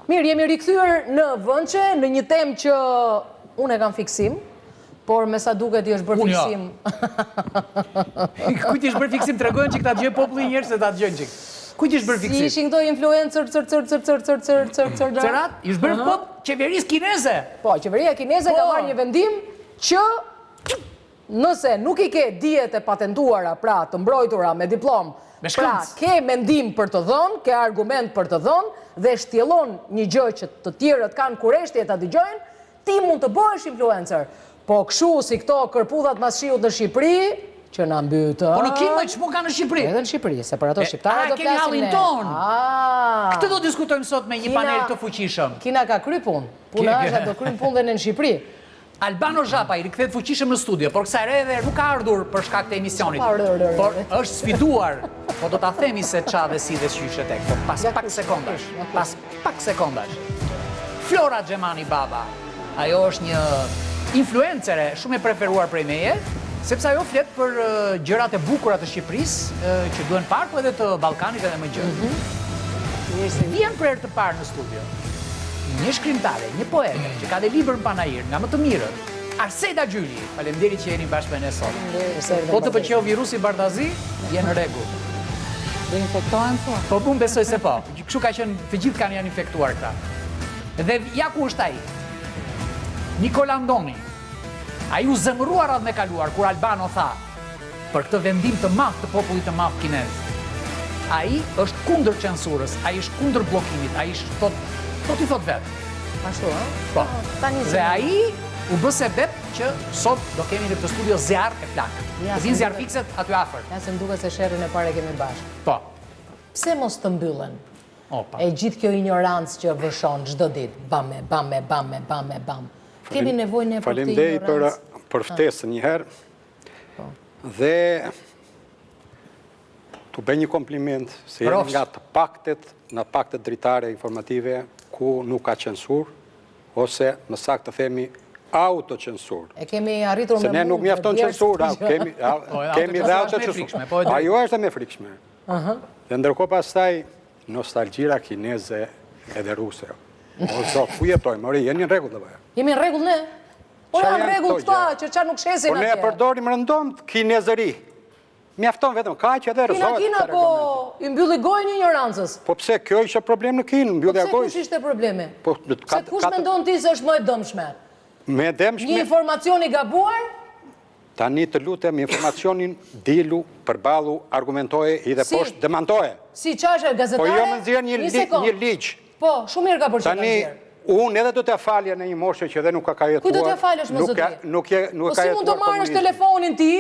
Mirë, jemi rikthyer në vënçe, në një temë që unë e kam fiksim, por me sa duket i është bërë fiksim. Kujt është bërë fiksim? Tregojnë që ta dëgjoj populli njerëz se ta dëgjojnë çik. Kujt është bërë fiksim? Si ishin këto influencer Cerat? Është bërë kot qeverisë kineze. Po, qeveria kineze ka marrë një vendim që nëse nuk i ke dijet e patentuara, pra të mbrojtura me diplomë, pra ke mendim për të dhënë, ke argument për të dhënë dhe shtjellon një gjë që të tjerët kanë kureshtje ta dëgjojnë, ti mund të bëhesh influencer. Po kështu si këto kërpudhat mas shiut në Shqipëri, që na mbytë. Po në Kinë ç'po kanë në Shqipëri? Edhe në Shqipëri, se për ato shqiptarët do kemi hallin ton. Këtë do Këtë diskutojmë sot me një panel të fuqishëm. Kina ka kry punë. Puna është do kryjmë punë dhe në Shqipëri. Albano Zhapa i rikthehet fuqishëm në studio, por kësaj herë nuk ka ardhur për shkak të emisionit. Por është sfiduar, po do ta themi se ça dhe si dhe çyshe tek, po pas pak sekondash. Flora Xhemani Baba, ajo është një influencere shumë e preferuar prej meje, sepse ajo flet për gjërat e bukura të Shqipërisë, që duhen parë, po edhe të Ballkanit edhe më gjë. Vjen për herë të parë në studio një shkrimtare, një poete, që ka dhe libër në panajir, nga më të mirët, Arseda Gjyli, faleminderit që jeni bashkë me ne sot. Po të pëlqeu virusi Bardazi, je në rregull. Do infektohen po? Po unë besoj se po. Kështu ka qenë, të gjithë janë infektuar këta. Dhe ja ku është ai. Nikola Ndoni. Ai u zemërua radhë me kaluar kur Albano tha për këtë vendim të madh të popullit të madh kinez. Ai është kundër censurës, ai është kundër bllokimit, ai është thot i thot vetë. Ashtu, ha? Po. Dhe ai u bë sebeb që sot do kemi në këtë studio zjarr e plak. Vinë zjarr fikset aty afër. Ja se më duket se sherrin e parë kemi bashkë. Po. Pse mos të mbyllen? Opa. E gjithë kjo ignorancë që vërshon çdo ditë, bam. Kemi nevojë ne për këtë Faleminderit ignorancë. për ftesën një herë. Dhe tu bëj një kompliment se jemi nga të paktet dritare informative ku nuk ka censur, ose më saktë të themi autocensur. E kemi arritur me se ne nuk mjafton censur, kemi dhe autocensur. Ajo është me frikshme. Dhe ndërkohë pastaj nostalgjira kineze edhe ruse. O zot, ku jetojmë? Ore, jeni në rregull apo? Jemi në rregull ne? Po janë në rregull këta që çfarë nuk shesin atje. Po ne e përdorim rëndom kinezëri. Mjafton vetëm kaq edhe rrezohet. Kina po i mbylli gojën ignorancës. Po pse kjo ishte problem në Kinë, mbyllja gojës? Pse kush ishte problemi? Se kush mendon ti se është më e dëmshme? Me dëmshme. Një informacion i gabuar? Tani të lutem informacionin dilu, përballu, argumentoje i dhe poshtë demantoje. Si çfarë gazetare? Po jo më nxjerr një ligj. Po, shumë mirë ka bërë që ka nxjerr. Unë edhe do t'ja falja në një moshë që edhe nuk ka jetuar. Kuj do t'ja falësh me zotri? Nuk ka jetuar. Po si mund të marrësh telefonin ti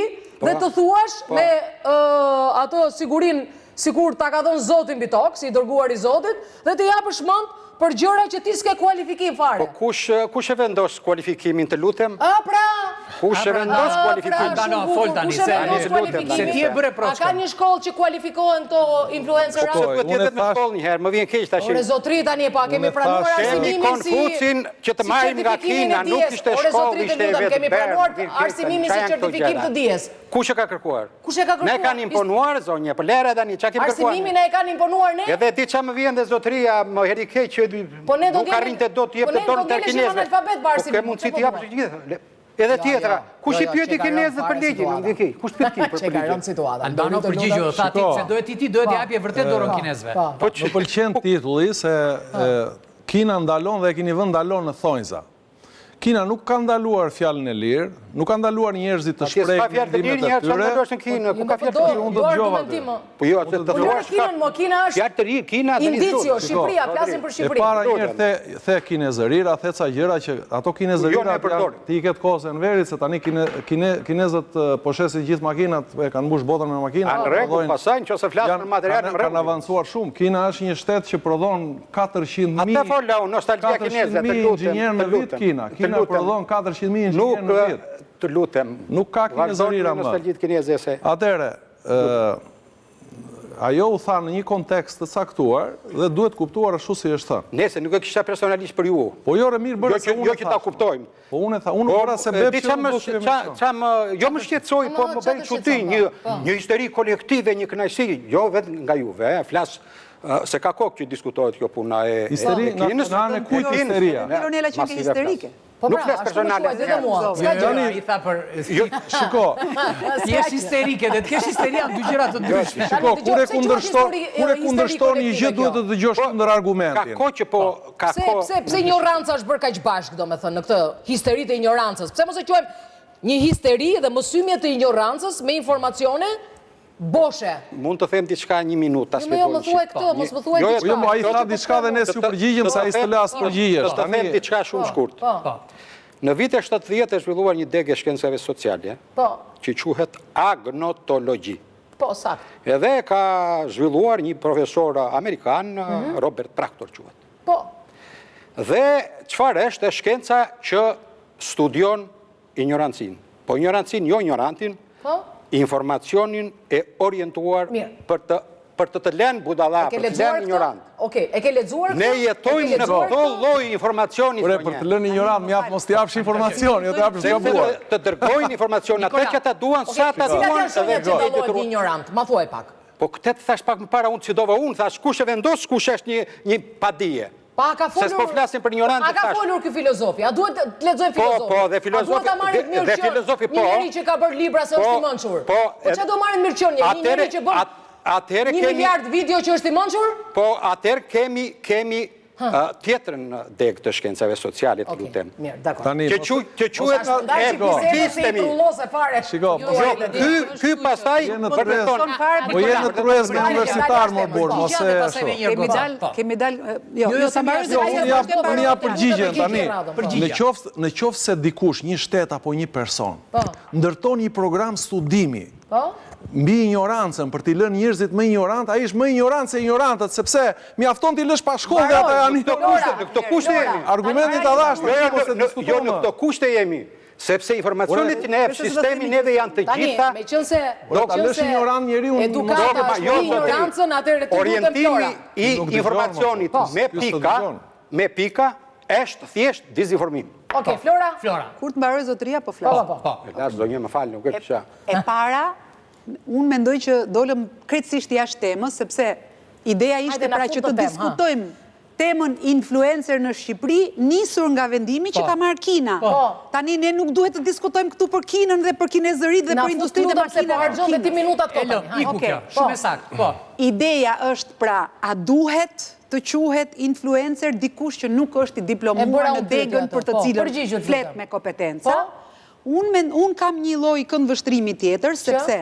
dhe të thuash me ato sigurin, sikur ta ka dhënë Zoti mbi tokë, si i dërguar i Zotit, dhe të japësh mend për gjëra që ti s'ke kualifikim fare. Po kush e vendos kualifikimin, të lutem? Pra! Kush e vendos kualifikimin? Fol tani, se ti e bëre proçka. A ka një shkollë që kualifikohen këto influencerat? Po duhet jetë në shkollë një herë, më vjen keq tash. Ore zotri tani pa kemi pranuar arsimimin si Konfucin që të marrim nga Kina, nuk ishte shkollë, ishte vetë. Kemi pranuar arsimimin si certifikim të dijes. Kush e ka kërkuar? Kush e ka kërkuar? Ne kanë imponuar zonja, po lere tani, çka kemi kërkuar? Arsimimin e kanë imponuar ne? Edhe ti ç'a më vjen dhe zotria më heri keq që nuk arrinte dot të jepte dorën te kinezëve. Po ke mundësi të japësh gjithë. Edhe tjetra, kush i pyeti kinezët për ligjin? Nuk e ke. Kush pyet ti për ligjin? Albano përgjigjo, tha ti se duhet i japje vërtet dorën kinezëve. Po më pëlqen titulli se Kina ndalon dhe e keni vënë ndalon në thonjza. Kina nuk ka ndaluar fjalën e lirë, nuk ka ndaluar njerëzit të shprehë mendimet e tyre. Ku ka fjalë të lirë? Unë do dëgjova. Po jo, atë të thuash. Kina është indicio, Shqipëria, flasim për Shqipërinë. E para njerë the kinezërira, the ca gjëra që ato kinezërira ti i ketë kohë në verit, se tani kinezët po shesin gjithë makinat, e kanë mbush botën me makina. Në rregull, pastaj nëse flas për materialin në rregull. Kanë avancuar shumë. Kina është një shtet që prodhon 400.000. Atë fola nostalgjia kineze, të lutem. Në vit Kina. Kina prodhon 400.000 inxhinierë në vit. Të lutem. Nuk ka kinezërira më. Atëre, ajo u tha në një kontekst të caktuar dhe duhet kuptuar ashtu si është thënë. Nese, nuk e kisha personalisht për ju. Po jo, mirë bërë se unë jo që ta kuptojmë. Po unë e tha, unë bëra se bepë që unë do të kemi. Jo më shqetësoj, po më bëri çudi, një histeri kolektive, një kënaqësi, jo vetëm nga juve, flas Se ka kokë që diskutohet kjo puna e Kinës. Në anë e kujtë histeria. Pironela që ke histerike. Nuk flas personale. Shiko. Jesh histerike, dhe të kesh histeria në dy gjëra të ndryshme. Shiko, kur e kundërshton një gjë duhet të dëgjosh kundër argumentin. Ka kohë që po... Pse ignoranca është bërë kaq bashkë, do me thënë, në këtë histeritë e ignorancës? Pse mos e quajmë një histeri dhe mësymje të ignorancës me informacione boshe? Mund të them diçka një minutë, ta shpjegoj. Jo, më thuaj këtë, mos më thuaj diçka. Jo, ai tha diçka dhe ne si u përgjigjëm se ai s'të las përgjigjesh. Do të them diçka shumë shkurt. Në vite 70 e zhvilluar një degë e shkencave sociale, që quhet agnotologji. Po, sakt. Edhe ka zhvilluar një profesor amerikan, Robert Proctor quhet. Po. Dhe çfarë është shkenca që studion ignorancin. Po ignorancin, jo ignorantin, informacionin e orientuar për të lënë budalla, për të lënë ignorant. Okej, e ke lexuar këtë? Ne jetojmë në këto lloj informacioni. Për të lënë ignorant, mjaft mos t'i japsh informacion, jo t'i japsh gabuar. Të dërgojnë informacion atë që ta duan, sa ta duan. Cilat janë shenjat që dallohet një ignorant? Ma thuaj pak. Po këtë thash pak më para unë sidova unë, thash kush e vendos, kush është një padije. Se s'po flasin për ignorantë tash. A ka folur ky filozofi? A duhet të lexojmë filozofi? Po, dhe filozofi. A duhet ta marrim mirë që një njeri që ka bërë libra se është i mençur? Po çfarë do marrim mirë që një njeri që bën 1 miliard video që është i mençur? Po, atëherë kemi tjetrën degë të shkencave sociale, të lutem. Mirë, dakor. Që quhet epistemi. Shiko, ky pastaj përmeton fare. Po jenë në truezë me universitar më burr, mos e ashtu. Kemi dal, jo sa unë ja përgjigjen tani. Në qoftë se dikush, një shtet apo një person, ndërton një program studimi mbi ignorancën për t'i lënë njerëzit më ignorant, ai është më ignorant se ignorantët, sepse mjafton t'i lësh pa shkollë dhe ata janë në këto kushte jemi. Argumentin ta dash, jo në këto kushte jemi. Sepse informacionet në sistemi neve janë të gjitha. Do ta lësh ignorant njeriu edukata është ignorancën, atëherë të lutem Flora. Orientimi i informacionit me pika është thjesht dezinformim. Okej, Flora. Kur të mbaroj zotëria po flas. Po. Las zonjë më fal, nuk e kisha. E para, unë mendoj që dolëm krejtësisht jashtë temës, sepse ideja ishte pra që të diskutojmë temën influencer në Shqipëri, nisur nga vendimi që ka marrë Kina. Tani ne nuk duhet të diskutojmë këtu për Kinën dhe për kinezërit dhe për industrinë e makinave. Po harxhon dhe ti minutat këtu. Shumë saktë. Ideja është pra, a duhet të quhet influencer dikush që nuk është i diplomuar në degën për të cilën flet me kompetenca? Unë kam një lloj këndvështrimi tjetër, sepse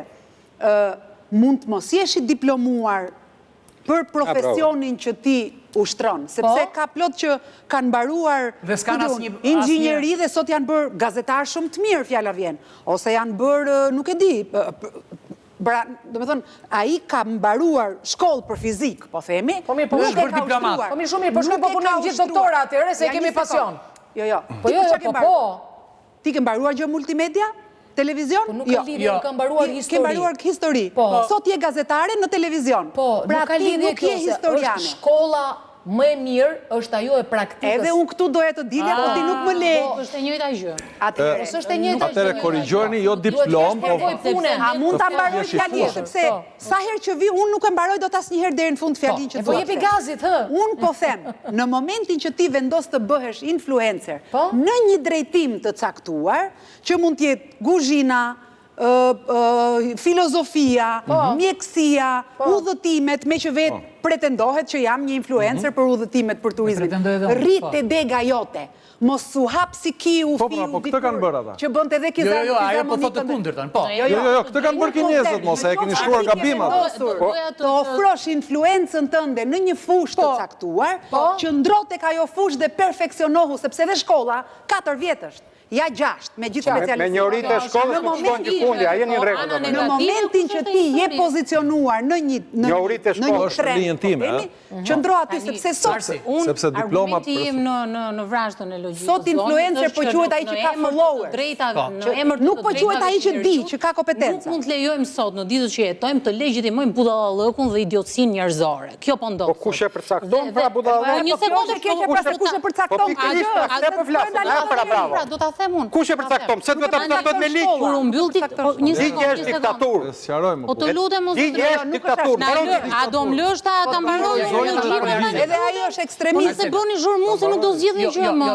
mund të mos jesh i diplomuar për profesionin që ti ushtron, sepse ka plot që kanë mbaruar inxhinieri dhe sot janë bërë gazetar shumë të mirë, fjala vjen, ose janë bërë, nuk e di, do me thonë, a i ka mbaruar shkollë për fizik, po themi, nuk e ka ushtuar. Po mirë shumë mirë, po shkoj po punojmë gjithë doktora atyre, se kemi pasion. Jo. Po. Ti ke mbaruar gjë multimedia? Televizion? Po nuk ka lidhje, nuk ka mbaruar histori. Ke mbaruar histori. Sot je gazetare në televizion. Po, nuk ka lidhje kjo, se është shkolla më e mirë është ajo e praktikës. Edhe unë këtu doja të dilja, po ti nuk më le. Është e njëjta gjë. Atëre korrigjoni, jo diplom, po a mund ta mbaroj fjalën, sepse sa herë që vi unë nuk e mbaroj dot asnjëherë deri në fund fjalën që thua. Po jepi gazit, hë. Unë po them, në momentin që ti vendos të bëhesh influencer në një drejtim të caktuar, që mund të jetë kuzhina, filozofia, mjekësia, udhëtimet, me që vetë pretendohet që jam një influencer për udhëtimet për turizmin. Rritë dega jote, mos u hap si kiu fiu dikur, që bënd të dhe kizar Jo, ajo po thotë të kundërtën, po. Jo, këtë kanë bërë kinezët, mos e keni shkruar gabimat. Të ofrosh influencën tënde në një fushë të caktuar, që ndrote ka jo fushë dhe perfekcionohu, sepse dhe shkolla 4 vjet është. Ja 6, me gjithë specialistë. Me njërit e shkollës nuk shkojnë gjikundi, a jeni në rregull. Në momentin që ti je pozicionuar në një trend, qëndro aty sepse sot, sepse diplomat argumenti im në vrazhdën e logjikës. Sot influencer po quhet ai që ka followers. Nuk po quhet ai që di, që ka kompetenca. Nuk mund të lejojmë sot në ditët që jetojmë të legjitimojmë budallallëkun dhe idiotësinë njerëzore. Kjo po ndodh. Po kush e përcakton pra budallallëkun? Një sekondë kush e përcakton? Kush e përcakton? Se duhet ta përcakton me ligj? Kur u mbyll ligji është diktaturë. Po të lutem mos ligji është diktaturë. A do më lësh ta ta mbaroj edhe ajo është ekstremiste. Se bëni zhurmuesi nuk do zgjidhni gjë më.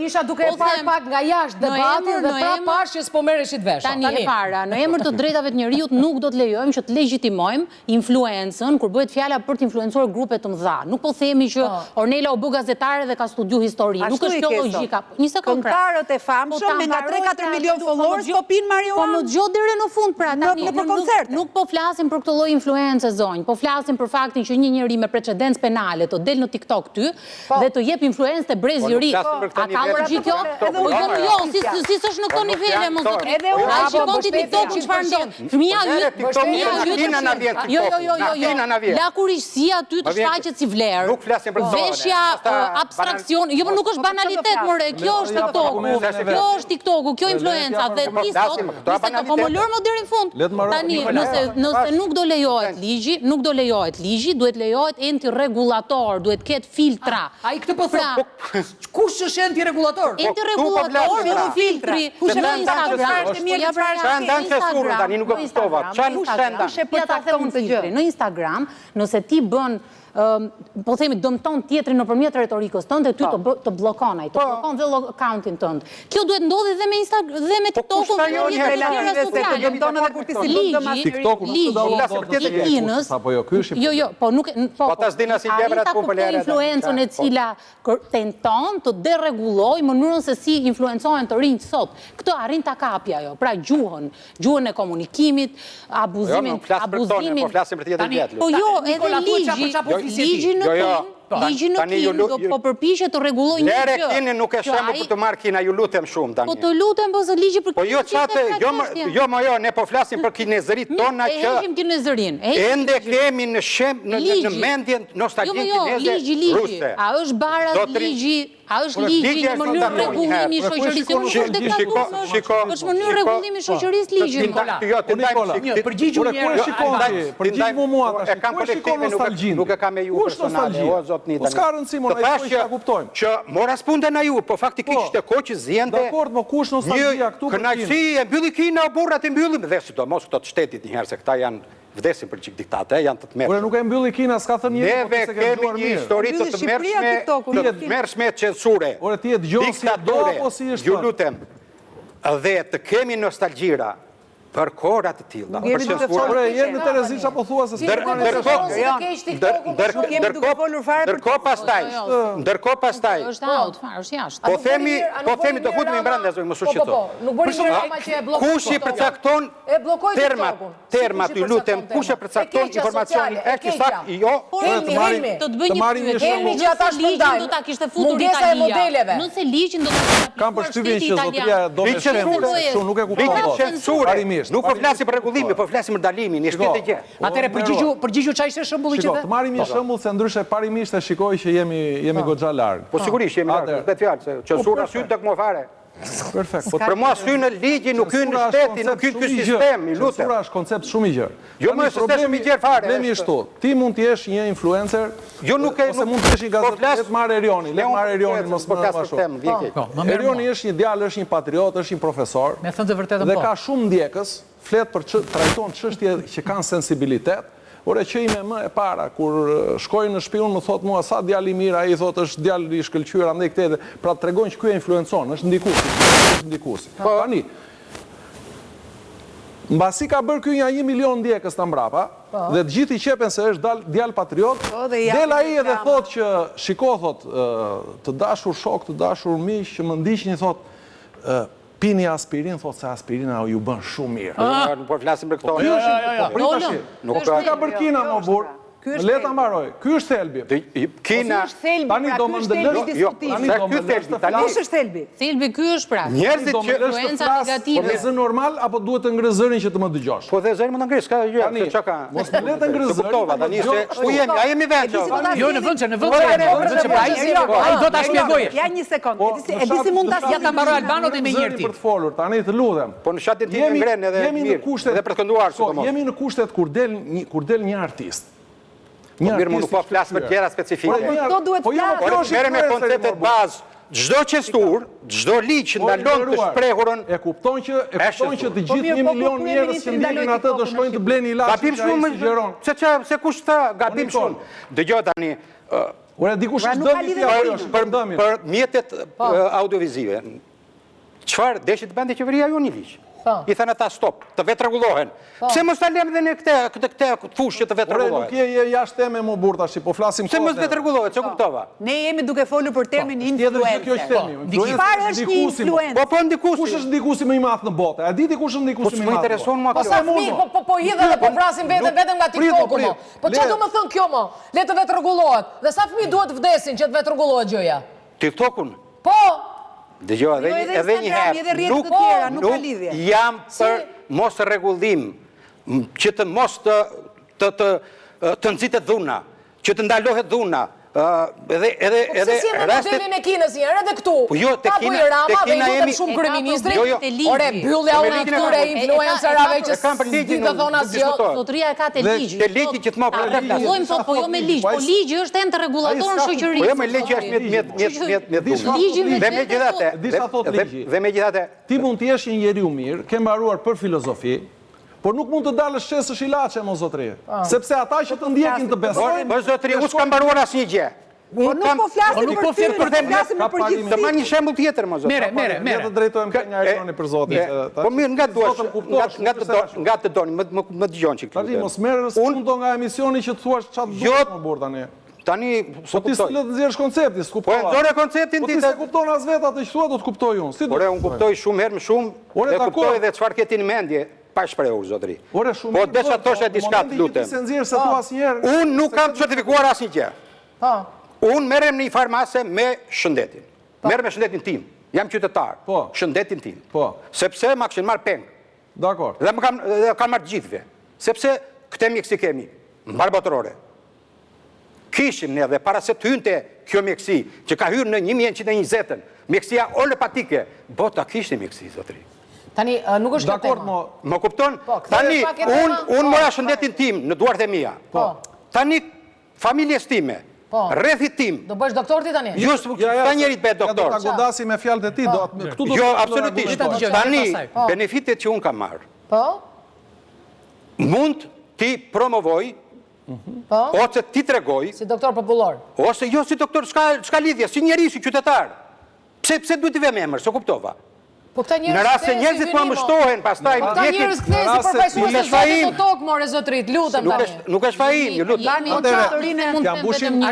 Isha duke e parë pak nga jashtë debatin dhe pra pash që s'po merreshit vesh. Tani e para, në emër të drejtave të njerëzit nuk do të lejojmë që të legjitimojmë influencën kur bëhet fjala për të influencuar grupe të mëdha. Nuk po themi që Ornela u bë gazetare dhe ka studiu histori. Nuk është kjo logjika. Një sekond. Këngëtarët e famshëm me nga 3-4 milion followers po pinë marijuanë. Po më dëgjoj deri në fund pra tani. Në koncerte. Nuk po flasim për këtë lloj influencë zonjë, po flasim për faktin që një njeri me precedencë penale të del në TikTok ty dhe të jep influencë të brezi i ri. A ka logjikë kjo? Po jo, si s'është në këto nivele mos do të. Ai shikon ti TikTok çfarë ndon. Fëmia yt. Jo. La kuriqësia ty të shfaqet si vlerë. Nuk flasim për zonë. Veshja abstraksion, jo nuk është banalitet, more, kjo është TikToku. Kjo është TikToku, kjo influenca dhe ti sot, po më lër më deri në fund. Tani, nëse nuk do lejohet ligji, duhet lejohet enti rregullator, duhet ketë filtra. Ai këtë po thon. Kush është enti rregullator? Enti rregullator është filtri. Në Instagram është mirë pra. Ndan censurën tani nuk e kuptova. Çfarë shenda? Në Instagram, nëse ti bën po themi dëmton tjetrin nëpërmjet retorikës tënde, ty të bllokon ai, të bllokon dhe accountin tënd. Kjo duhet ndodhi dhe me Instagram dhe me TikTokun dhe me tjera sociale. Dëmton edhe kur ti si bën dëmat TikToku nuk do të i Kinës. Apo jo, ky është. Jo, po nuk po. Po ta s'dina si gjërat popullore. Influencën e cila tenton të derregullojë mënyrën se si influencohen të rinjt sot. Këtë arrin ta kapi ajo. Pra gjuhën e komunikimit, abuzimin. Po flasim për tjetër gjë. Po jo, edhe ligji në Kinë po përpiqet të rregullojë një gjë. Lere Kinë nuk e shembull për të marrë Kina, ju lutem shumë tani. Po të lutem, po se ligji për Kinë. Po jo çate, jo, ne po flasim për kinezërit tona që e heqim kinezërin. Ende kemi në mendjen nostalgjin kineze ruse. A është baraz ligji? A është ligji në mënyrë rregullimi i shoqërisë? Nuk është diktaturë. Është mënyrë rregullimi i shoqërisë ligji. Jo, të ndajmë përgjigju mua tash. E kam kolektive, nuk e kam me ju personale. O zotni tani. Po s'ka rëndësi më, ne po ta kuptojmë. Që mora spunte na ju, po faktikisht të kohë zjente. Dakor, më kush nostalgjia këtu për Kinë. Kënaqësi e mbylli Kina, burrat e mbyllim dhe sidomos këto të shtetit një herë se këta janë vdesin për çik diktate, janë të tmerrshme. Ora nuk e mbylli Kina, s'ka thënë njëri. Neve kemi një histori të tmerrshme censure. Ora ti e dëgjon si do apo si është? Ju lutem. Dhe të kemi nostalgjira për kohra të tilla. Ora jemi në Tereziç apo thua se ndërkohë pastaj. Është jashtë. Po themi do futemi brenda zoj mos u shqetëso. Kush i përcakton termat, ju lutem, kush e përcakton informacionin eksakt jo. Të bëj një kemi që ata shpërndajnë. Do ta kishte futur Italia. Nëse ligjin do ta kam përshtypjen që zotëria do të shkëmbë, kështu nuk e kuptova. Nuk po flasim për rregullimin, po flasim për dalimin, e shpejtë gjë. Atëre përgjigju çfarë ishte shembulli që the? Të marrim një shembull se ndryshe parimisht e shikoj që jemi goxha larg. Po sigurisht jemi larg, vetë fjalë se censura sy tek më fare. Perfekt. Po për mua sy në ligji nuk hyn në shteti, nuk hyn ky sistem, i lutem. Censura është koncept shumë i gjerë. Jo më është shumë i gjerë fare. Problemi është këtu. Ti mund të jesh një influencer, jo nuk e ose mund të jesh një gazetar, marr Erionin, mos më bashkë. Erioni është një djalë, është një patriot, është një profesor. Me thënë të vërtetën po. Dhe ka shumë ndjekës, flet për trajton çështje që kanë sensibilitet. Ore që ime më e para, kur shkoj në shtëpi unë më thot mua sa djali mirë, ai thot është djali i shkëlqyer andaj këtë, pra tregon që ky e influencon, është ndikues. Tani mbasi ka bërë ky 1 milion ndjekës ta mbrapa, dhe të gjithë i qepen se është djalë patriot, del ai edhe thot që shiko thot të dashur shok, të dashur miq që më ndiqni thot pini aspirin, thot se aspirina ju bën shumë mirë. Nuk po flasim për këto. Nuk ka bërë Kina më burr. Le ta mbaroj. Ky është thelbi. Kina tani do më ndëlësh. Kush është thelbi? Thelbi ky është pra. Njerëzit që influenca negative. Po me zë normal apo duhet të ngriz zërin që të më dëgjosh? Po dhe zërin më të ngriz, ka gjë, se çka ka. Mos më le të ngriz zërin. Tani se ku jemi? A jemi vend? Jo në vend, ai do ta shpjegojë. Ja një sekond. E di si mund ta ja ta mbaroj Albanot me njëri ti. Për të folur, tani të lutem. Po në shatin tim ngren edhe mirë. Edhe për të kënduar sidomos. Jemi në kushtet kur del një artist. Mirë, më nuk po flas për gjëra specifike. Po duhet flas. Merrem me konceptet bazë çdo qestur, çdo ligj që ndalon të shprehurën... E kupton që të gjithë 1 milion njerëz që ndjekin atë do shkojnë të bleni ilaç. Gabim shumë, se kush tha gabim shumë. Dëgjoj tani... Ora dikush është dëmi për mjetet audiovizive. Çfarë deshi të bënte qeveria ju një ligj? I thënë ata stop, të vetë rregullohen. Pse mos ta lëmë dhe ne këtë fushë që të vetë rregullohen? Nuk je jashtë teme më burr tash, po flasim kohë. Pse mos vetë rregullohet, çe kuptova? Ne jemi duke folur për termin influencer. Çfarë është një influencer? Po ndikusi. Kush është ndikusi më i madh në botë? A di ti kush është ndikusi më i madh? Po intereson mua kjo. Po hidhe dhe po vrasin vetëm nga TikToku mo. Po çfarë do të thon kjo mo? Le të vetë rregullohet. Dhe sa fëmijë duhet vdesin që të vetë rregullohet gjëja? TikTokun? Po. Dëgjoj, edhe një herë, nuk jam për mos rregullim, që të mos të nxitet dhuna, që të ndalohet dhuna, edhe si e në modelin e Kinës njërë, edhe këtu, ta Bujrama dhe i lutem shumë kryeministri, ore byllja unë këture influencerave që s'di të thonë asgjë. Zotëria e ka të ligjë. Të ligjë që të më për regullojmë thot, po jo me ligjë, po ligjë është ente regulatorën shoqërisë. Po jo me ligjë është me dhunë. Dhe me gjithate. Ti mund t'jesh një njeriu mirë, ke mbaruar për filozofi, por nuk mund të dalësh qesësh ilaçe mo zotëri. Sepse ata që të ndjekin të besojnë... Po zotëri, u s'kam mbaruar asnjë gjë. Nuk po flasim për ty, flasim për përgjithësi. Të marr një shembull tjetër mo zotëri. Mere. Ne të drejtojmë ka një Arizoni për zotin. Po mirë, nga të doni, më dëgjon çik. Tani mos merr spunto nga emisioni që thuash çfarë duhet më burr tani. Tani, po ti s'le të nxjerrësh konceptin, s'kuptova. Po nxjerrë konceptin ti. Po ti s'e kupton as vetë atë që thua, do të kuptoj unë. Ore, unë kuptoj shumë herë më shumë, dhe kuptoj edhe çfarë ke ti në mendje, pa shprehur zotëri. Po desha thoshe diçka të lutem. Unë nuk kam certifikuar asnjë gjë. Unë merrem në një farmase me shëndetin. Merrem me shëndetin tim. Jam qytetar. Shëndetin tim. Sepse ma kishin marrë peng. Dakor. Dhe kanë marrë gjithve. Sepse këtë mjeksi kemi, mbarë botërore. Kishim ne dhe para se të hynte kjo mjeksi, që ka hyrë në 1920-ën, mjekësia olepatike, bota kishte mjeksi, zotëri. Tani, nuk është kjo tema. Më kupton? Tani, unë mora shëndetin tim në duart e mia. Tani, familjes time, rrethit tim. Do bësh doktor ti tani? Just, ta njerit bëhet doktor. Do ta godasi me fjalët e ti. Jo, absolutisht. Tani, benefitet që unë kam marrë. Mund ti promovoj, ose ti tregoj... Si doktor popullor. Ose jo si doktor, s'ka lidhje, si njeri, si qytetar. Pse duhet i vem emër, se kuptova. Në rast se njerëzit më mështohen, pastaj po këta njerëz kthehen si përfaqësues të zotit të tokë, more zotrit, lutem tani. Nuk është fajim, ju lutem. Ja mbushim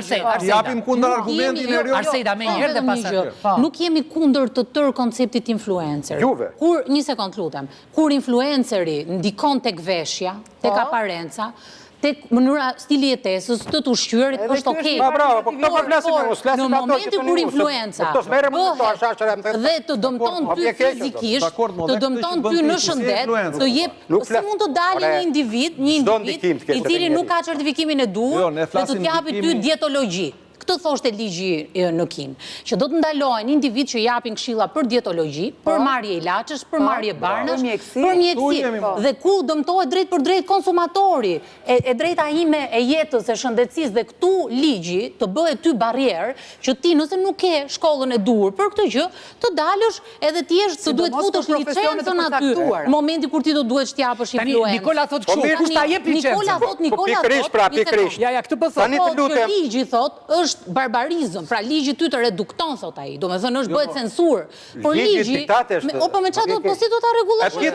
japim kundër argumentin e ri. Arsejda me njëherë dhe pastaj. Nuk jemi kundër të tërë konceptit influencer. Juve. Kur një sekond lutem. Kur influenceri ndikon tek veshja, tek aparenca, tek mënyra stili jetesës, të ushqyerit, është okej. Bravo, po këto po flasim me mos, në momentin kur influenca dhe të dëmton ty fizikisht, të dëmton ty në shëndet, të jep, si mund të dalë një individ i cili nuk ka certifikimin e duhur dhe të t'japi ty dietologji. Këtë thoshte ligji në Kinë, që do të ndalojnë individ që japin këshilla për dietologji, për marrje ilaçesh, për marrje barnash, për mjekësi, dhe ku dëmtohet drejt për drejt konsumatori, e drejta ime e jetës, e shëndetësisë, dhe këtu ligji të bëhet ty barrierë që ti nëse nuk ke shkollën e duhur për këtë gjë, të dalësh edhe ti jesh të duhet futesh licencën aty, në momentin kur ti do duhet t'japësh influencë. Nikola thot kështu, kush ta jep licencën? Ligji thot barbarizëm, pra ligji ty të redukton, thot ai, do me thënë është bëhet censur, por ligji, po me qa do të si do të regullosh një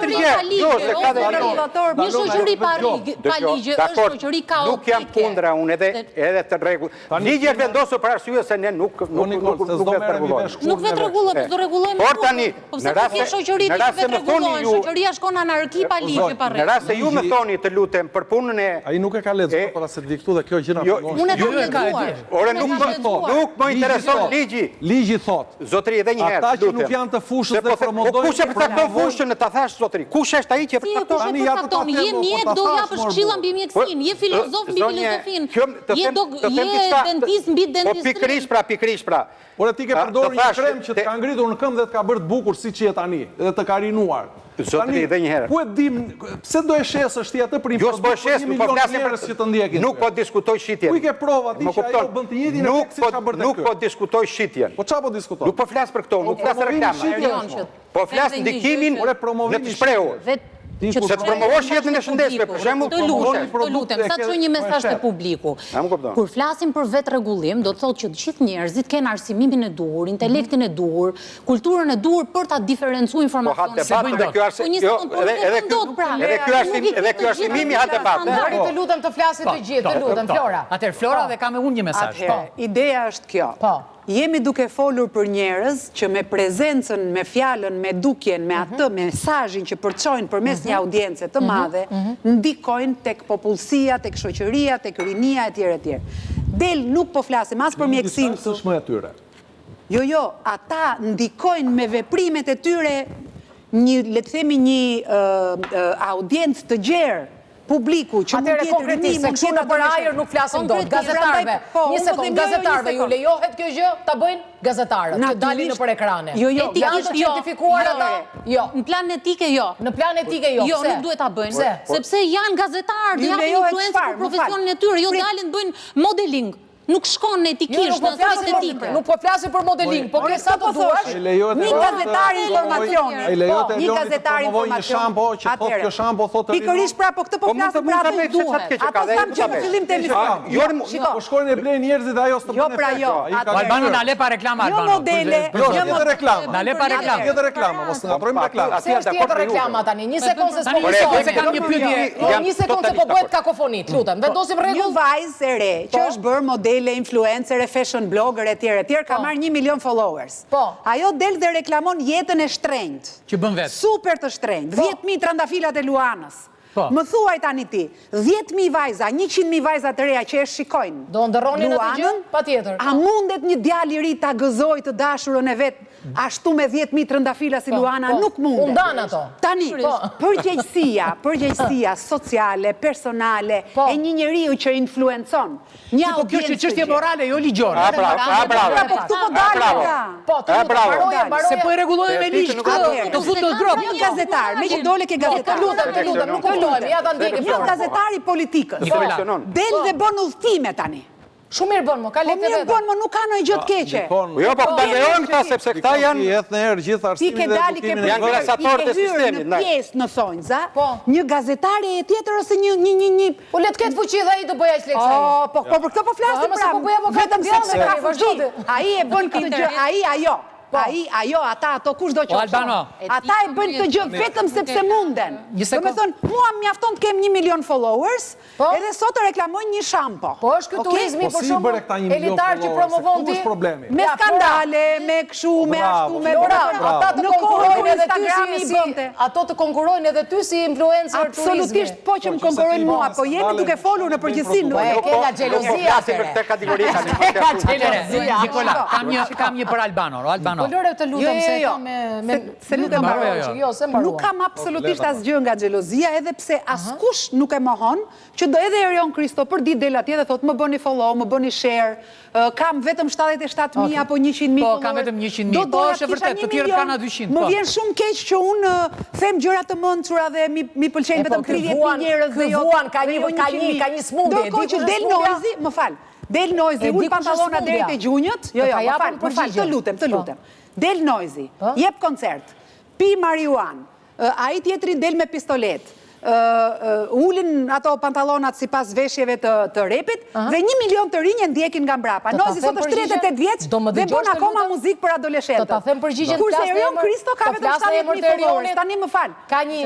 shoqëri pa ligje, është shoqëri kaotike. Nuk jam kundra unë edhe të regull. Ligji është vendosur për arsye se ne nuk vetë regullojmë. Nuk vetë regullojmë, do regullojmë por tani, në rast se më thoni ju, shoqëria shkon anarki pa ligje pa rregull. Në rast se ju më thoni të lutem për punën e... Ai nuk e ka lexuar para se të vi këtu dhe kjo gjëna unë e kam lexuar. Nuk më intereson ligji. Ligji thot. Zotri, edhe një herë, ata që nuk janë të fushës dhe promovojnë... Kush e përcakton fushën, ta thash, zotri? Kush është ai që përcakton? Si e përcakton? Je mjek, do japësh këshilla mbi mjekësinë. Je filozof mbi filozofinë. Je dentist mbi dentistrinë. Po pikërisht pra. Por ti ke përdorur një krem që të ka ngritur në këmbë dhe të ka bërë të bukur siç je tani, dhe të ka rinuar. Zotri dhe një herë. Ku e dim, pse do e shes është ti atë për informacion 1 milion njerëz që të ndjekin? Nuk po diskutoj shitjen. Ku i ke prova ti që ajo bën të njëjtin efekt si çfarë bërte ky? Nuk po diskutoj shitjen. Po çfarë po diskutoj? Nuk po flas për këto, nuk flas për reklama. Po flas ndikimin në të shprehur. Që të promovosh jetën e shëndetshme, për shembull, të lutem, sa të çoj një mesazh te publiku. Kur flasim për vetë rregullim, do të thotë që të gjithë njerëzit kanë arsimimin e duhur, intelektin e duhur, kulturën e duhur për ta diferencuar informacionin. Edhe ky arsimimi ha debat. Të lutem të flasit të gjithë, të lutem Flora. Atëherë Flora dhe kam unë një mesazh. Ideja është kjo. Jemi duke folur për njerëz që me prezencën, me fjalën, me dukjen, me atë mesazhin që përçojnë përmes një audience të madhe, ndikojnë tek popullsia, tek shoqëria, tek rinia etj. Del nuk po flasim as për mjekësinë. Sa është më e tyre? Jo, ata ndikojnë me veprimet e tyre një, le të themi, një audiencë të gjerë. Publiku që mund tjetë rrini, se kështu në për ajër nuk flasim do, gazetarve. Një sekund, gazetarve ju lejohet kjo gjë, ta bëjnë gazetarët, që dalin në për ekrane. Janë të certifikuar ata? Jo. Në plan etike jo. Në plan etike jo, jo, nuk duhet ta bëjnë. Sepse janë gazetarë, janë influencë për profesionin e tyre, jo dalin bëjnë modeling. Nuk shkon në etikisht, në aspekt etike. Nuk po flasim për modeling, po ke sa të duash. Një gazetar informacioni. Një gazetar informacioni. Që thot kjo shampo thotë rrinë. Pikërisht pra, po këtë po flasim pra atë duhet. Ato tham që në fillim të emisionit. Po shkojnë e blejnë njerëzit dhe ajo s'të bën efekt. Albano, na le pa reklama, Albano. Jo modele. Jo reklama. Na le pa reklama. Tjetër reklama, mos të ngatrojmë reklama. Si është tjetër reklama tani? Një sekond se s'po se kam një pyetje. Një sekond se po bëhet kakofonit, lutem. Vendosim rregull. Një vajzë e re që është bërë modele, influencer, fashion blogger etj. Ka marrë 1 milion followers. Ajo del dhe reklamon jetën e shtrenjtë. Që bën vetë. Super të shtrenjtë. 10.000 trandafilat e Luanës. Më thuaj tani ti, 10.000 vajza, 100.000 vajza të reja që e shikojnë. Do ndërronin atë gjë? Patjetër. A mundet një djalë i ri ta gëzoj të dashurën e vet ashtu me 10.000 trëndafila si Luana? Nuk mundet. Undan ato. Tani, përgjegjësia sociale, personale e një njeriu që influencon. Po kjo është çështje morale, jo ligjore. Po këtu po dalin ka. Po, se po e rregullojmë me ligj këtë, të futë në grop. Një gazetar, me që dole ke gazetar. Të lutem, nuk kuptojmë, ja ta ndjekim Flora. Një gazetar i politikës. Del dhe bën udhëtime tani. Shumë mirë bën, ka lekë vetë. Mirë bën, nuk ka ndonjë gjë të keqe. Jo, po ta lejojmë këta sepse këta janë në herë gjithë arsimin dhe edukimin janë grasatorë të sistemit. Në pjesë në thonjza, një gazetari e tjetër ose një po le të ketë fuqi dhe ai të bëj aq lekë. Po për këtë po flasim pra. Vetëm sepse ka fuqi. Ai e bën këtë gjë, ajo, ato kush do qoftë. Ata e bëjnë këtë gjë vetëm sepse munden. Do me thonë, mua mjafton të kem 1 milion followers, edhe sot të reklamojnë një shampo. Po është ky turizmi për shumë elitar që promovon ti. Me skandale, me kshu, me ashtu, me ata të konkurrojnë edhe ty si ato të konkurrojnë edhe ty si influencer turizmi. Absolutisht po që më konkurrojnë mua, po jemi duke folur në përgjithësi. Ke nga xhelozia për këtë kategori. Nikola, kam një për Albano. Po lore të lutem se nuk e mbaroj. Jo, se mbaruam. Nuk kam absolutisht asgjë nga xhelozia, edhe pse askush nuk e mohon që do edhe Erion Kristo për ditë del atje dhe thotë më bëni follow, më bëni share, kam vetëm 77.000 apo 100.000 followers. Po, kam vetëm 100.000. Po, është vërtet, të tjerët kanë 200. Më vjen shumë keq që unë them gjëra të mençura dhe mi pëlqejnë vetëm 30.000 njerëz dhe jo. Vuan ka një smundje. Do që del noizi, më fal. Del noizi, ul pantallona deri te gjunjët. Jo, më fal, të lutem. Del noizi, jep koncert, pi marijuan, ai tjetri del me pistolet, ulin ato pantallonat sipas veshjeve të repit dhe 1 milion të rinj ndjekin nga mbrapa. Noizi sot është 38 vjeç dhe bën akoma muzikë për adoleshentët. Do ta them përgjigjen. Kurse Erion Kristo ka vetëm 70.000 followers. Tani më fal. Ka një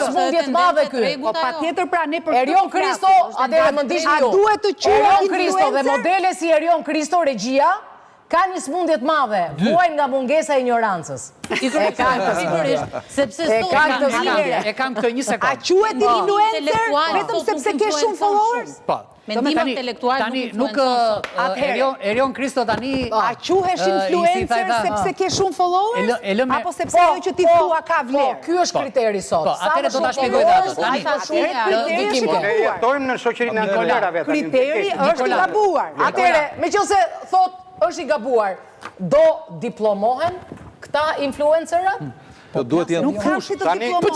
smundje të madhe ky. Po patjetër pra ne për Erion Kristo, atëherë më ndiqni ju. A duhet të quhet Erion Kristo dhe modele si Erion Kristo regjia ka një smundje të madhe, vuajnë nga mungesa e ignorancës. E kam të sigurisht, sepse e kam këtë 1 sekond. A quhet influencer vetëm sepse ke shumë followers? Po. Mendim intelektual nuk Erion Kristo tani a quhesh influencer sepse ke shumë followers apo sepse ajo që ti thua ka vlerë? Ky është kriteri sot. Atëherë do ta shpjegoj atë. Tani ne jetojmë në shoqërinë e Nikola vetë. Kriteri është i gabuar. Atëherë, meqense thot është i gabuar, do diplomohen këta influencerat? Duhet jenë Nuk kam si të diplomon.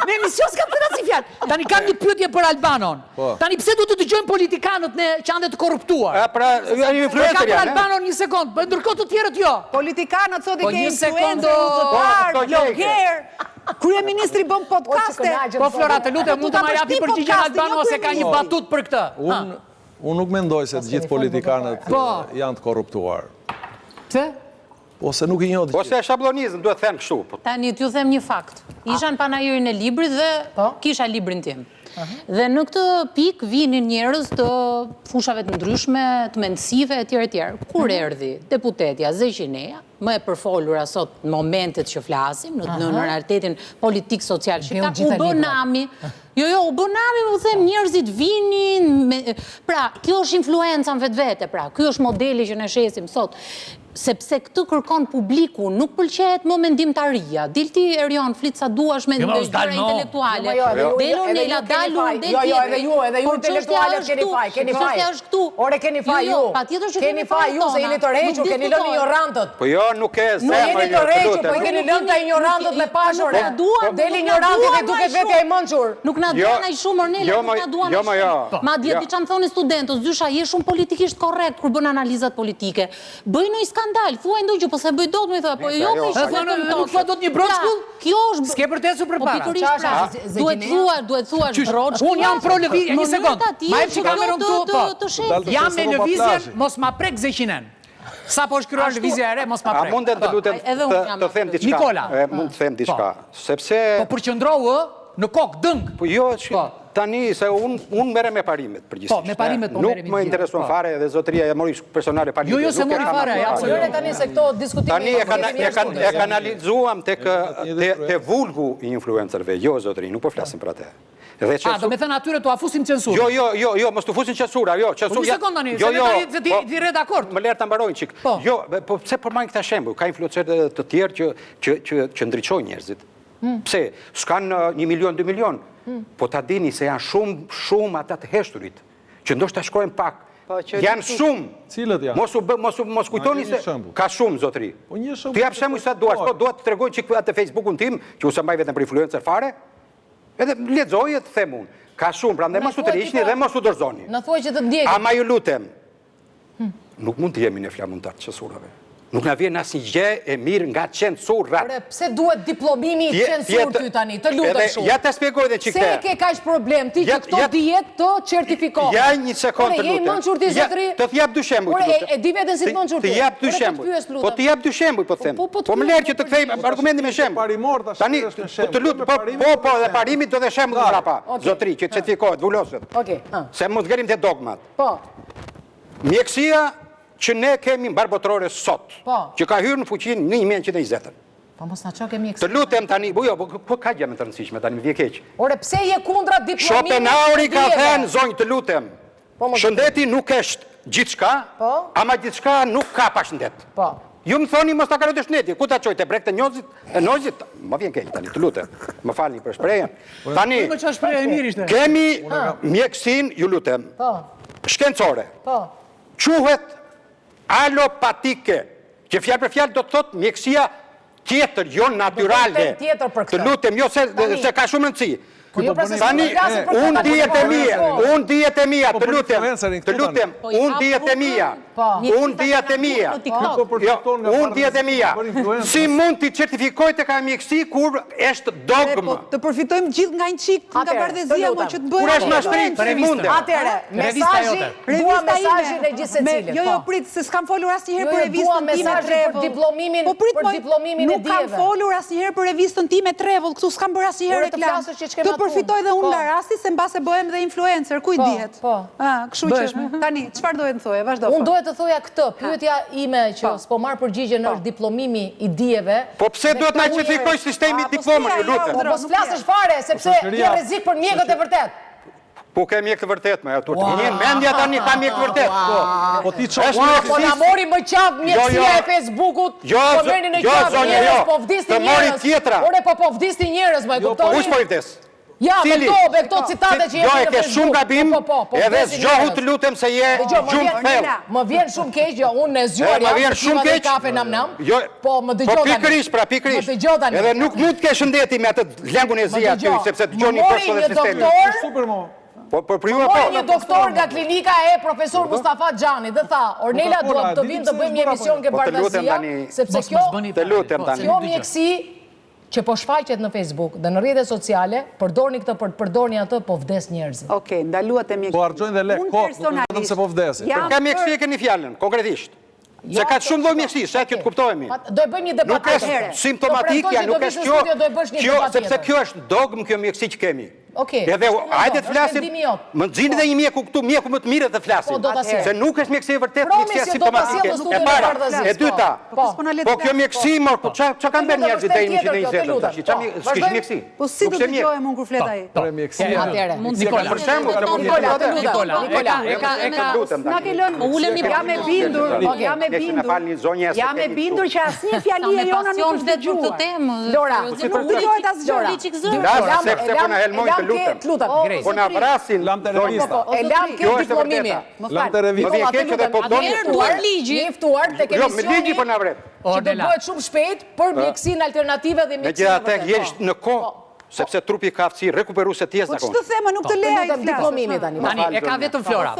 Në emision s'kam të si fjalë. Tani kam një pyetje për Albanon. Tani pse duhet të dëgjojmë politikanët që janë të korruptuar? Pra, janë influencer janë. Për Albanon një sekond, për ndërkohë të tjerët jo. Politikanët sot i ke influencer, udhëtar, blogger. Kryeministri bën podcaste. Po Flora, të lutem, mund të më japi përgjigjen Albano ose ka një batut për këtë? Unë nuk mendoj se të gjithë politikanët janë të korruptuar. Pse? Ose nuk i njoh. Ose e shablonizëm, duhet të them kështu. Tani t'ju them një fakt. Isha në panajirin e librit dhe kisha librin tim. Dhe në këtë pik vinin njerëz të fushave të ndryshme, të mendësive etj. Kur erdhi deputetja Zeqineja, më e përfolura sot në momentet që flasim, në realitetin politik social shqiptar, u bë nami. U bë nami, u them, njerëzit vinin. Pra, kjo është influenca në vetvete, pra, kjo është modeli që ne shesim sot. Sepse këtë kërkon publiku, nuk pëlqehet më mendimtaria. Dilti Erion, flit sa duash me gjëra intelektuale. Delo Nela, dalu, edhe ju intelektuale keni faj. Ore keni faj ju. Keni faj ju se jeni të requr, keni lënë ignorantët. Po jo, nuk e Nuk jeni të requr, po i keni lënë të ignorantët me pashore. Deli ignorantët e duket vetja i mençur. Nuk na duan ai shumë Ornela, nuk na duan. Ma dje diçka më thonë studentës, dysha je shumë politikisht korrekt kur bën analizat politike. Bëj një skandal, thuaj ndonjë, po se bëj dot më thonë, po jo më shumë. Nuk thua dot një broçkull? Kjo është s'ke për të ecur përpara. Duhet thuar broçkull. Un jam pro lëvizje, një sekond. Ma e kamerën këtu. Jam me lëvizjen, mos ma prek Zeqinen. Sa po është kryuar lëvizja e re, mos ma prek. A mundet të lutem të them diçka? Nikola. Mund të them diçka. Sepse... Po përqëndrohë në kokë dëng. Po jo, tani, se unë mere me parimet përgjithsisht. Po, me parimet po mere me Nuk më interesuan fare dhe zotëria e mori personale parimet. Jo, se mori fare. Tani se këto diskutimi... Tani e kanalizuam të vulgu i influencerve. Jo, zotëri, nuk po flasim për atë. Do me thënë atyre të afusim censurë? Jo, mos të fusin censura, jo. Një sekund tani, se ti red akord. Më lërë të mbarojnë qik. Jo, po pse përmajnë këta shembull? Ka influencer të tjerë që ndryqojnë njerëzit. Pse? S'kan 1 milion, 2 milion. Po ta dini se janë shumë ata të heshturit, që ndoshta shkojnë pak. Janë shumë. Cilët janë? Mos kujtoni se ka shumë, zotëri. Të jap shembull sa duash, po dua të tregoj çik atë Facebookun tim, që usa mbaj vetëm për influencer fare. Edhe lexoje të them unë. Ka shumë, prandaj mos u tërhiqni dhe mos u dorëzoni. Na thuaj që të ndjekni. Ama ju lutem. Nuk mund të jemi në flamuntar të censurave. Nuk na vjen asnjë gjë e mirë nga censurat. Ore, pse duhet diplomimi i censurë ty tani? Të lutem shumë. Ja ta shpjegoj edhe çik. Se ke kaq problem ti që këto dihet të certifikohen. Ja një sekondë të lutem. Ore, je mençur ti zotëri? Të jap dy shembuj. Ore, e di veten si të mençur ti. Të jap dy shembuj. Po të jap dy shembuj, po them. Po më lër që të kthej argumentin me shembuj. Tani të lutem, po, dhe parimit do të shembull mbrapa. Zotëri, që certifikohet, vuloset. Okej. Se mos ngjerim te dogmat. Po. Mjekësia që ne kemi mbar botërore sot, që ka hyrë në fuqinë në 1920. Po mos na ço kemi Të lutem tani, po ka gjë më të rëndësishme tani, më vjen keq. Ore, pse je kundra diplomimit? Schopenhaueri ka thënë, zonjë, të lutem. Shëndeti nuk është gjithçka, ama gjithçka nuk ka pa shëndet. Po. Ju më thoni mos ta kaloj te shneti, ku ta çoj te brek të nozit, më vjen keq tani, të lutem. Më falni për shprehjen. Tani. Po çfarë shprehje e mirë ishte? Kemi mjekësinë, ju lutem. Po. Shkencore. Po. Quhet alopatike, që fjalë për fjalë do të thotë mjekësia tjetër, jo natyrale. Të lutem, jo se ka shumë rëndësi. Tani, unë dijet e mia, të lutem, unë dijet e mia, si mund t'i certifikoj të ka mjekësi kur është dogmë? Të përfitojmë gjithë nga një qik nga bardhëzia, po që të bëjmë. Kur është mashtrim, si mundet? Atere, dua mesazhin e gjithë se cilët. Jo, prit, se s'kam folur asnjëherë për revistën time Trevull. Për diplomimin e Nuk kam folur asnjëherë për revistën time Trevull, këtu s'kam bërë asnjëherë reklam. Të përfitoj dhe unë nga rasti, se mbase bëhem dhe influencer, kuj dihet? Kështu që, tani, çfarë dohet të thoje, vazhdo. Unë dohet të thoja këtë, pyetja ime që s'po marr përgjigjen është diplomimi i dijeve. Po pse duhet na certifikoj sistemi diplomën, ju lutem? Po mos flasësh fare, sepse ke rrezik për mjekët e vërtet. Po ke mjek të vërtet, me ato të vinin mendja tani ka mjek të vërtet. Po ti çfarë? Po na mori më qaf mjekësia e Facebookut. Po merrni në qaf njerëz, po vdisni njerëz. Ore po vdisni njerëz, më e kupton? Kush po i vdes? Ja, me këto citate që jo, e ke shumë gabim, edhe zgjohu të lutem se je gjumë thellë. Më vjen shumë keq, jo, unë e zgjuar jam të kafe nam, po më dëgjoj tani. Po pikërisht, edhe nuk mund të ke shëndeti me atë lëngun e zi aty, sepse dëgjoni personat e sistemit. Mori një doktor nga klinika e profesor Mustafa Xhani dhe tha, Ornela duhet të vim të bëjmë një emision ke Bardazia, sepse kjo mjekësi që po shfaqet në Facebook dhe në rrjetet sociale, përdorni këtë për të përdorni atë, po vdes njerëzit. Okej, ndaluat e mjekësi. Po argjojnë dhe lek, vetëm se po vdesin. Ka mjekësi e keni fjalën, konkretisht. Se ka shumë lloj mjekësisë, sa kjo të kuptojmë. Do e bëjmë një debat atëherë. Simptomatikja nuk është kjo, sepse kjo është dogmë kjo mjekësi që kemi. Edhe hajde të flasim, më nxjini edhe një mjeku këtu, mjeku më të mirë të flasim. Se nuk është mjekësi e vërtet, mjekësia simptomatike. E para, e dyta. Po kjo mjekësi, ç'a kanë bërë njerëzit deri në 120 tash? S'kish mjekësi. Po si do të dëgjohem unë kur flet ai? Për mjekësi. Nikola, për shembull, na ke lënë, ulemi jam e bindur, jam e bindur që asnjë fjali e jona nuk është dëgjuar. Lora, nuk dëgohet asgjë. Sepse po na helmojnë të lutem. Po na vrasin lamte revista. E lam ke diplomimi. Lamte revista. Më vjen keq edhe po doni ftuar tek emisioni. Jo, me ligji po na vret. Që do bëhet shumë shpejt për mjekësinë alternative dhe mjekësinë. Megjithatë jesh në kohë, sepse trupi ka aftësi rekuperuese të tjera. Po ç'të them, nuk të leja i flas. Diplomimi tani. Tani e ka vetëm Flora.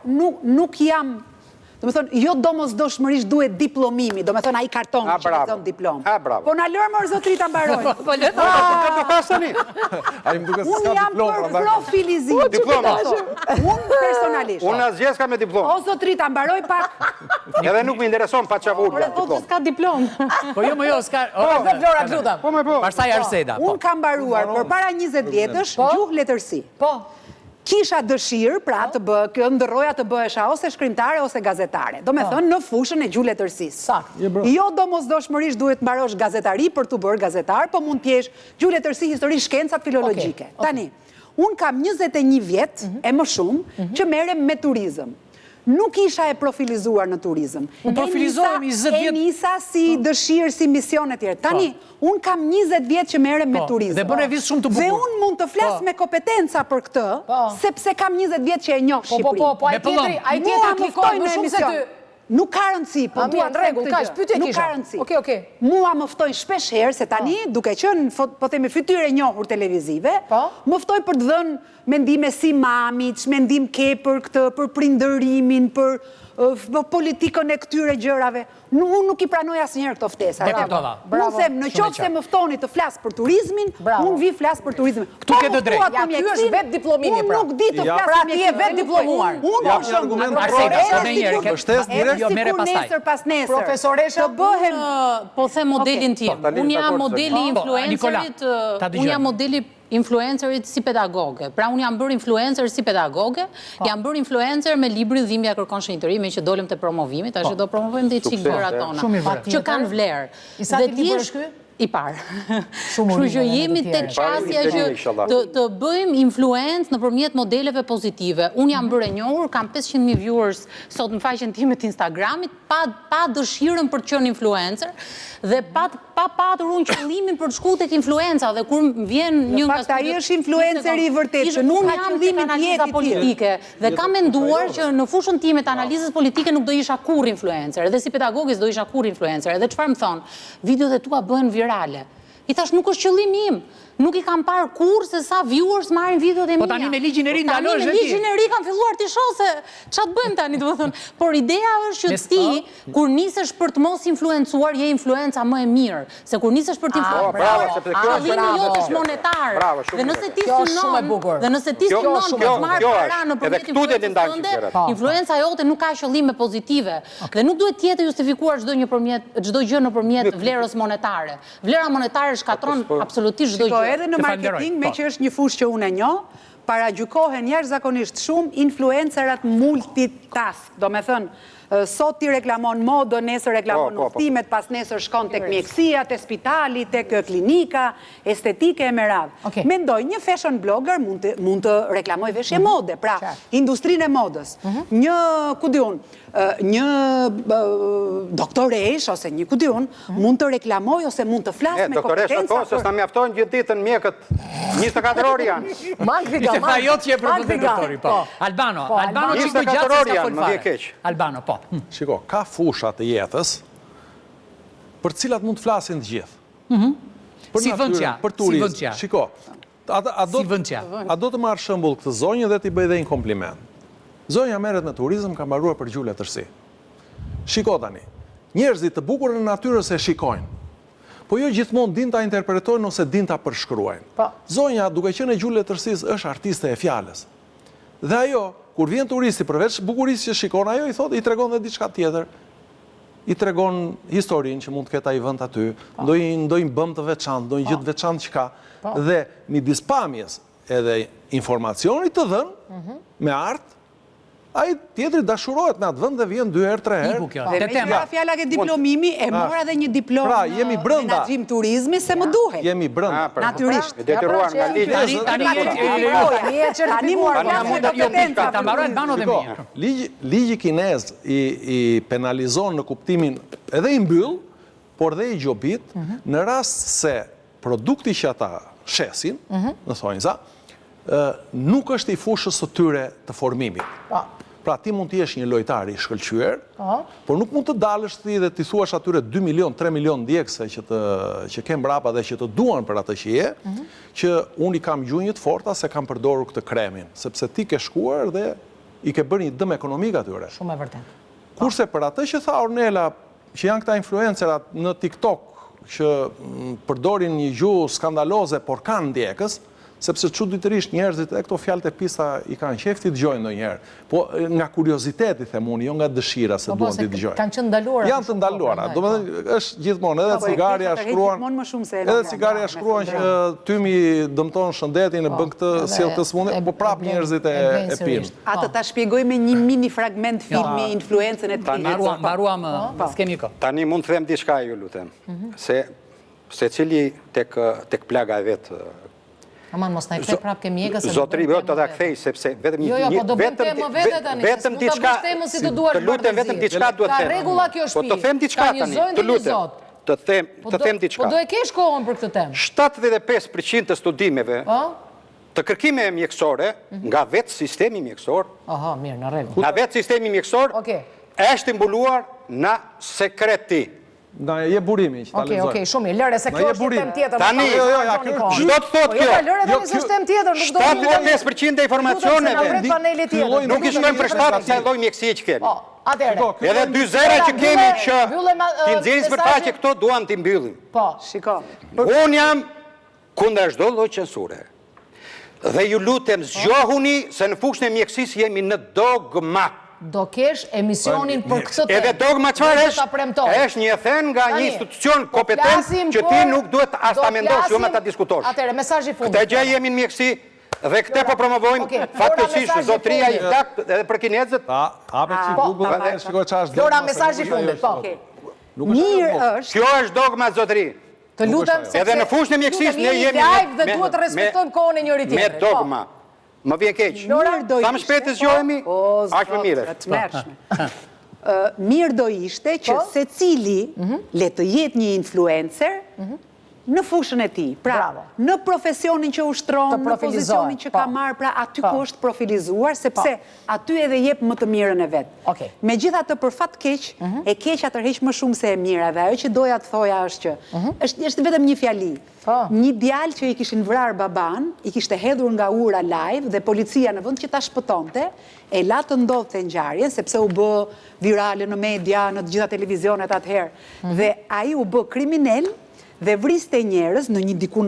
Nuk jam. Do me thonë, jo domosdoshmërisht duhet diplomimi, do me thonë a i karton që të zonë diplom. Po në lërë mërë zotri të mbaroj. Unë jam për profilizim. Unë personalisht. Unë asgjes ka me diplom. O zotri të mbaroj pak. Edhe nuk më intereson pa qavullja. Ore, thotë s'ka diplom. Po jo, s'ka... Po, Flora, lutem. Pastaj Arseda. Unë kam mbaruar për para 20 vjetësh gjuhë letërsi. Po. Kisha dëshirë pra të ndërroja të bëhesha ose shkrimtare ose gazetare. Do me thënë në fushën e gjuhë letërsisë. Jo domosdoshmërisht duhet mbarosh gazetari për të bërë gazetar, po mund t'jesh gjuhë letërsi, histori, shkencat filologjike. Tani, unë kam 21 vjet e më shumë që merrem me turizëm. Nuk isha e profilizuar në turizëm. E nisa si dëshirë, si mision e tjerë. Tani, unë kam 20 vjetë që merrem me turizëm. Dhe bën revistë shumë të bukur. Dhe unë mund të flas me kompetenca për këtë, sepse kam 20 vjetë që e njoh Shqipërinë. Po, a i tjetëri klikoj më shumë se ty. Nuk ka rëndësi, po duhet të rregull, kaq pyetje kisha. Nuk ka rëndësi. Okej. Mua më ftojnë shpesh herë se tani, duke qenë, po themi fytyrë e njohur televizive, më ftoj për të dhënë mendime si Mamić, mendim ke për këtë, për prindërimin, për politikën e këtyre gjërave. Unë nuk i pranoj asnjëherë këto ftesa. Unë them, në qoftë se më ftoni të flas për turizmin, unë vi flas për turizmin. Këtu ke të drejtë. Ja, ky është vetë diplomimi pra. Unë nuk di të flas pra ti je vetë diplomuar. Unë Profesoresha, të bëhem, po them modelin tim. Unë jam modeli influencerit, unë jam modeli influencerit si pedagoge. Pra unë jam bërë influencer si pedagoge, jam bërë influencer me libri Dhimbja kërkon shenjtëri, me që dolëm të promovimi, tash do promovojmë dhe i qikë gjëra tona, që kanë vlerë. I sa ti libër është ky? I parë. Kështu që jemi tek çastja që të bëjmë influencë nëpërmjet modeleve pozitive. Unë jam bërë e njohur, kam 500.000 viewers sot në faqen time të Instagramit, pa dëshirën për të qenë influencer dhe pa patur unë qëllimin për të shkuar tek influenca dhe kur vjen një nga ai është influenceri i vërtetë, që nuk ka qëllimin analiza politike dhe kam menduar që në fushën time të analizës politike nuk do isha kurrë influencer, dhe si pedagogis do isha kurrë influencer. Dhe çfarë më thon? Videot e tua bëhen virale. I thash nuk është qëllimi im. Nuk i kam parë kur se sa viewers marrin videot e mia. Po tani me ligjin e ri ndalosh vetë. Tani me ligjin e ri kam filluar të shoh se ç'a të bëjmë tani, domethënë. Por ideja është që ti kur nisesh për të mos influencuar, je influenca më e mirë, se kur nisesh për të influencuar, qëllimi jot është monetar. Dhe nëse ti synon, dhe nëse ti synon të marrë para nëpërmjet influencës tënde, influenca jote nuk ka qëllime pozitive dhe nuk duhet të jetë justifikuar çdo gjë nëpërmjet vlerës monetare. Vlera monetare shkatron absolutisht çdo gjë. Edhe në marketing, me që është një fushë që unë e njoh, paragjykohen jashtëzakonisht shumë influencerat multitask, do me thënë, sot ti reklamon modë, nesër reklamon udhëtimet, pas nesër shkon tek mjekësia, te spitali, tek klinika, estetike e me radhë. Mendoj, një fashion blogger mund të reklamoj veshje mode, pra industrinë e modës. Një, ku diun, një doktoresh ose një ku diun, mund të reklamoj ose mund të flasë me kompetenca. Doktoresh të kosës, në mjaftojnë gjithë ditën mjekët 24 orë janë. Ishte fajot që e produke doktori, po. Albano që i bëjgjatë se s'ka folfare. Albano, po. Shiko, ka fusha të jetës për cilat mund të flasin të gjithë. Si vëndja. Për turizm. Shiko, a do të marrë shembull këtë zonjë dhe t'i bëj dhe një kompliment. Zonja merret me turizm, ka mbaruar për gjule tërsi. Shiko tani, njerëzit të bukur në natyrës e shikojnë, po jo gjithmonë din ta interpretojnë ose din ta përshkruajnë. Zonja, duke qenë e gjule tërsis, është artiste e fjalës. Dhe ajo, kur vjen turisti përveç bukurisë që shikon, ajo i thotë, i tregon dhe diçka tjetër. I tregon historinë që mund të ketë ai vend aty, ndonjë bëm të veçantë, ndonjë gjë të veçantë që ka. Dhe midis pamjes edhe informacionit të dhënë me art, ai tjetri dashurohet me atë vend dhe vjen 2 herë, 3 herë. Dhe me nga fjala ke diplomimi, e mora dhe një diplom në menaxhim turizmi se më duhet. Jemi brenda. Natyrisht. Detyruar nga ligji. Tani mund ta mbaroj Albano dhe mirë. Ligji kinez i penalizon në kuptimin edhe i mbyll, por dhe i gjobit në rast se produkti që ata shesin, në thonjza, nuk është i fushës së tyre të formimit. Pra ti mund t'jesh një lojtar i shkëlqyer, por nuk mund të dalësh ti dhe t'i thuash atyre 2 milion, 3 milion djegëse që ke mbrapa dhe që të duan për atë që je, që unë i kam gjunjët forta se kam përdorur këtë kremin, sepse ti ke shkuar dhe i ke bërë një dëm ekonomik atyre. Shumë e vërtet. Kurse për atë që tha Ornella, që janë këta influencerat në TikTok, që përdorin një gjuhë skandaloze, por kanë ndjekës, sepse çuditërisht njerëzit e këto fjalë të pista i kanë qefti dëgjojnë ndonjëherë. Po nga kurioziteti them unë, jo nga dëshira se duan të dëgjojnë. Kanë qenë ndaluara. Janë të ndaluara. Domethënë është gjithmonë edhe cigaria shkruan. Edhe cigaria shkruan që tymi dëmton shëndetin e bën këtë sjell këtë smundje, po prap njerzit e pinë. Atë ta shpjegoj me një mini fragment filmi influencën e tij. Mbaruam, s'kemi kohë. Tani mund të them diçka, ju lutem. Se secili tek plaga e vet. Aman, mos na i kthej prapë ke mjekës. Zotri, jo të ta kthej, sepse vetëm një... Jo, po do bëjmë temë vete tani, se s'mu të bësh temën si të duash të lutem, vetëm diçka duhet të them. Ka regula kjo shtëpi. Po të them diçka tani, të lutem. Të them diçka. Po do e kesh kohën për këtë temë. 75% të studimeve të kërkime mjekësore, nga vetë sistemi mjekësor, aha, mirë, në rregull. Nga vetë sistemi mjekësor, është mbuluar në sekreti. Na je burimi që ta lexoj. Okej, shumë mirë. Lëre se kjo është temë tjetër. Tani, çdo të thotë kjo. Lëre tani se është temë tjetër, nuk do të 75% e informacioneve nuk i shkojnë për shtatë se lloj mjekësie që kemi. Atëherë. Edhe 2 zera që kemi që ti nxjerrin për faqe këto duam ti mbyllim. Po, shiko. Un jam kundër çdo lloj censure. Dhe ju lutem zgjohuni se në fushën e mjekësisë jemi në dogma. Do kesh emisionin për këtë temë. Edhe dogma çfarë është? Është një thënë nga një institucion kompetent që ti nuk duhet as ta mendosh, jo me ta diskutosh. Atëherë, mesazhi i fundit. Këtë gjë jemi në mjekësi dhe këtë po promovojmë. Fatkeqësisht zotria i dak edhe për kinezët. Hapet si Google dhe shikoj çfarë është. Lora, mesazhi i fundit, po. Mirë është. Kjo është dogma zotri. Të lutem se edhe në fushën e mjekësisë ne jemi live dhe duhet të respektojmë kohën e njëri tjetrit. Me dogma. Më vjen keq. Sa më shpejt të zgjohemi, aq më mirë. Mirë do ishte që secili le të jetë një influencer në fushën e tij. Pra, në profesionin që ushtron, në pozicionin që ka marrë, pra aty ku është profilizuar, sepse aty edhe jep më të mirën e vet. Megjithatë, për fat keq, e keqja tërheq më shumë se e mira, dhe ajo që doja të thoja është që është vetëm një fjali. Një djalë që i kishin vrarë baban, i kishte hedhur nga ura live dhe policia në vend që ta shpëtonte, e la të ndodhte ngjarjen sepse u bë virale në media, në të gjitha televizionet atëherë. Dhe ai u bë kriminal dhe vriste njerëz në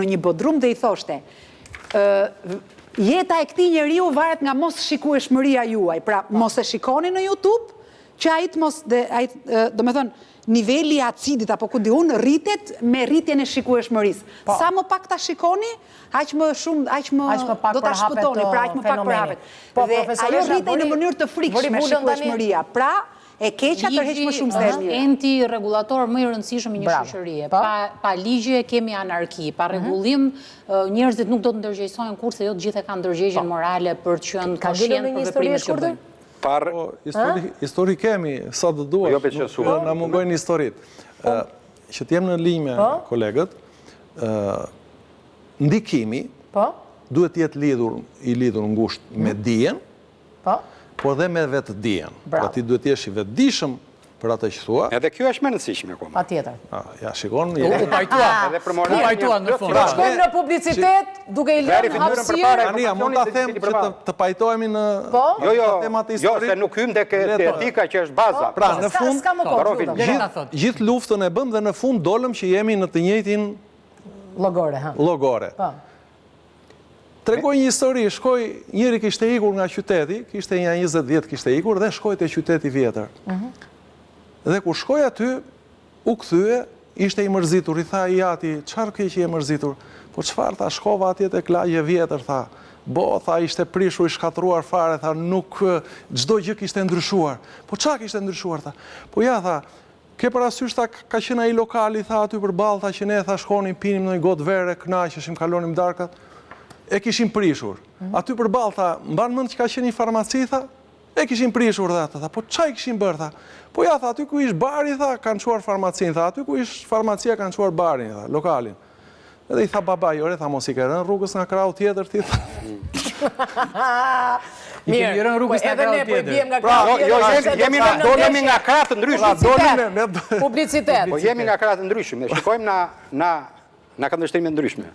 një bodrum dhe i thoshte: jeta e këtij njeriu varet nga mos shikueshmëria juaj. Pra, mos e shikoni në YouTube, që do me thënë, nivelli acidit apo ku di unë rritet me rritjen e shikueshmërisë. Sa më pak ta shikoni, aq më do ta shpëtoni, pra aq më pak përhapet. Dhe ajo rritej në mënyrë të frikshme shikueshmëria. Pra, e keqa tërheq më shumë se e mirë. Enti regulator më i rëndësishëm i një shoqërie. Pa ligje kemi anarki, pa rregullim njerëzit nuk do të ndërgjegjësohen kurse jo të gjithë kanë ndërgjegjjen morale për të qenë koshient për veprimet që bëjnë. Histori kemi, sa të duash, në mungojnë historit. Që t'jem në linjë me kolegët, ndikimi duhet jetë lidhur ngusht me dijen, por dhe me vetë dijen. Pra ti duhet jesh i vetë dishëm për atë që thua. Edhe kjo është më rëndësishme koma. Pa tjetër. Ja, shikon. U pajtuan në fund. Shkojmë në publicitet, duke i lënë hapësirë. Ania, mund ta them që të pajtohemi në temat historik. Jo, se nuk hym tek etika që është baza. Pra, në fund, gjithë luftën e bëm dhe në fund dolëm që jemi në të njëjtin llogore. Tregoj një histori, njëri kishte ikur nga qyteti, kishte një 20 vjet kishte ikur dhe shkoi te qyteti vjetër. Dhe kur shkoi aty, u kthye, ishte i mërzitur, i tha i ati, çfarë ke që je mërzitur? Po çfarë tha, shkova atje tek lagje vjetër, tha. Bo, tha, ishte prishur, i shkatruar fare, tha, nuk çdo gjë kishte ndryshuar. Po çfarë kishte ndryshuar, tha? Po ja, tha, ke parasysh, tha, ka qenë ai lokali, tha, aty përballë, tha, që ne, tha, shkonim, pinim në një gotë vere, kënaqeshim, kalonim darkat. E kishim prishur. Aty përballë, tha, mban mend që ka qenë një farmaci, tha, e kishim prishur dhe ata, tha, po çaj kishim bërë, tha. Po ja, tha, aty ku ish bari, tha, kanë çuar farmacin, tha, aty ku ish farmacia kanë çuar barin, tha, lokalin. Edhe i tha babai, ore, tha, mos i ke rënë rrugës nga krau tjetër ti, tha. I kemi rënë rrugës nga krau tjetër. Jo, dolemi nga krah të ndryshëm. Publicitet. Po jemi nga krah të ndryshëm, shikojmë na këndvështrime ndryshme.